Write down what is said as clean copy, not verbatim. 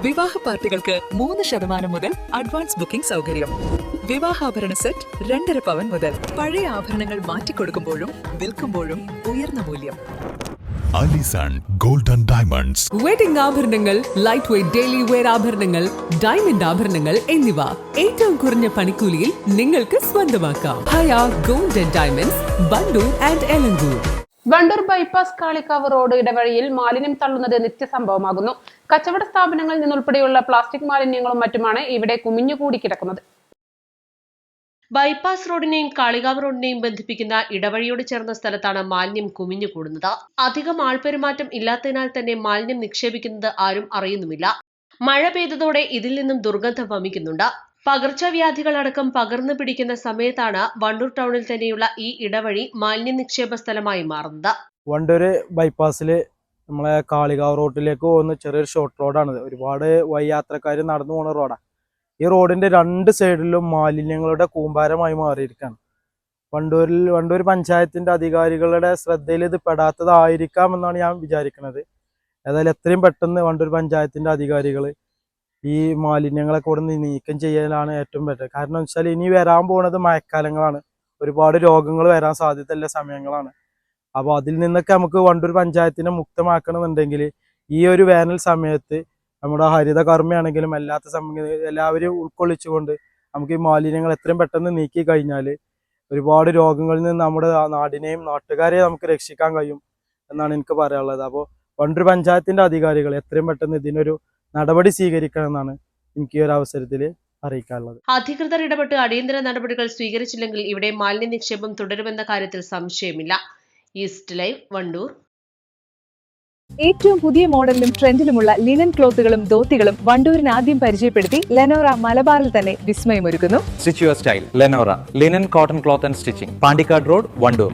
വിവാഹ പാർട്ടികൾക്ക് 3% മുതൽ അഡ്വാൻസ് ബുക്കിംഗ് സൗകര്യം. വിവാഹാഭരണ സെറ്റ് 2.5 പവൻ മുതൽ. പഴയ ആഭരണങ്ങൾ മാറ്റിക്കൊടുക്കുമ്പോഴും വിൽക്കുമ്പോഴും ഉയർന്ന മൂല്യം. Alison golden diamonds. വെഡിംഗ് ആഭരണങ്ങൾ, ലൈറ്റ് വെയ്റ്റ് ഡെയിലി വെയർ ആഭരണങ്ങൾ, ഡയമണ്ട് ആഭരണങ്ങൾ എന്നിവ ഏറ്റവും കുറഞ്ഞ പണിക്കൂലിയിൽ നിങ്ങൾക്ക് സ്വന്തമാക്കാം. ഹയ golden diamonds, Wandoor and Elankur. Wandoor bypass Kalikavu road ഇടവഴിയിൽ മാലിന്യം തള്ളുന്നത് നിത്യസംഭവമാകുന്നു. കച്ചവട സ്ഥാപനങ്ങളിൽ നിന്നുൾപ്പെടെയുള്ള പ്ലാസ്റ്റിക് മാലിന്യങ്ങളും മറ്റുമാണ് ഇവിടെ കുമിഞ്ഞുകൂടി കിടക്കുന്നത്. ബൈപ്പാസ് റോഡിനെയും കാളികാവ് റോഡിനെയും ബന്ധിപ്പിക്കുന്ന ഇടവഴിയോട് ചേർന്ന സ്ഥലത്താണ് മാലിന്യം കുമിഞ്ഞുകൂടുന്നത്. അധികം ആൾപെരുമാറ്റം ഇല്ലാത്തതിനാൽ തന്നെ മാലിന്യം നിക്ഷേപിക്കുന്നത് ആരും അറിയുന്നുമില്ല. മഴ പെയ്തതോടെ ഇതിൽ നിന്നും ദുർഗന്ധം വമിക്കുന്നുണ്ട്. പകർച്ചവ്യാധികൾ അടക്കം പകർന്നു പിടിക്കുന്ന സമയത്താണ് വണ്ടൂർ ടൗണിൽ തന്നെയുള്ള ഈ ഇടവഴി മാലിന്യ നിക്ഷേപ സ്ഥലമായി മാറുന്നത്. വണ്ടൂർ ബൈപ്പാസിൽ നമ്മളെ കാളികാവ് റോഡിലേക്ക് പോകുന്ന ചെറിയൊരു ഷോർട്ട് റോഡാണിത്. ഒരുപാട് യാത്രക്കാർ നടന്നു പോകുന്ന റോഡാണ്. ഈ റോഡിന്റെ 2 സൈഡിലും മാലിന്യങ്ങളുടെ കൂമ്പാരമായി മാറിയിരിക്കുകയാണ്. വണ്ടൂർ പഞ്ചായത്തിന്റെ അധികാരികളുടെ ശ്രദ്ധയിൽ ഇത് പെടാത്തതായിരിക്കാം എന്നാണ് ഞാൻ വിചാരിക്കുന്നത്. ഏതായാലും എത്രയും പെട്ടെന്ന് വണ്ടൂർ പഞ്ചായത്തിന്റെ അധികാരികൾ ഈ മാലിന്യങ്ങളെ കൂടെ നീക്കം ചെയ്യാനാണ് ഏറ്റവും ബെറ്റർ. കാരണം എന്ന് വെച്ചാൽ ഇനി വരാൻ പോകുന്നത് മഴക്കാലങ്ങളാണ്. ഒരുപാട് രോഗങ്ങൾ വരാൻ സാധ്യതയുള്ള സമയങ്ങളാണ്. അപ്പോൾ അതിൽ നിന്നൊക്കെ നമുക്ക് വണ്ടൂർ പഞ്ചായത്തിനെ മുക്തമാക്കണമെന്നുണ്ടെങ്കിൽ ഈ ഒരു വേനൽ സമയത്ത് നമ്മുടെ ഹരിതകർമ്മയാണെങ്കിലും അല്ലാത്ത സമയം എല്ലാവരും ഉൾക്കൊള്ളിച്ചുകൊണ്ട് നമുക്ക് ഈ മാലിന്യങ്ങൾ എത്രയും പെട്ടെന്ന് നീക്കി കഴിഞ്ഞാൽ ഒരുപാട് രോഗങ്ങളിൽ നിന്ന് നമ്മുടെ നാടിനെയും നാട്ടുകാരെയും നമുക്ക് രക്ഷിക്കാൻ കഴിയും എന്നാണ് എനിക്ക് പറയാനുള്ളത്. അപ്പോൾ വണ്ടൂർ പഞ്ചായത്തിന്റെ അധികാരികൾ എത്രയും പെട്ടെന്ന് ഇതിനൊരു നടപടി സ്വീകരിക്കണമെന്നാണ് എനിക്ക് ഈ ഒരു അവസരത്തിൽ അറിയിക്കാനുള്ളത്. അധികൃതർ ഇടപെട്ട് അടിയന്തര നടപടികൾ സ്വീകരിച്ചില്ലെങ്കിൽ ഇവിടെ മാലിന്യ നിക്ഷേപം തുടരുമെന്ന കാര്യത്തിൽ സംശയമില്ല. East live, Wandoor. ഏറ്റവും പുതിയ മോഡലിലും ട്രെൻഡിലുമുള്ള ലിനൻ ക്ലോത്തുകളും ധോത്തികളും വണ്ടൂരിന് ആദ്യം പരിചയപ്പെടുത്തി ലെനോറ മലബാറിൽ തന്നെ വിസ്മയമൊരുക്കുന്നു. Stitch your style Lenora linen cotton cloth and stitching, Pandikkad road, Wandoor.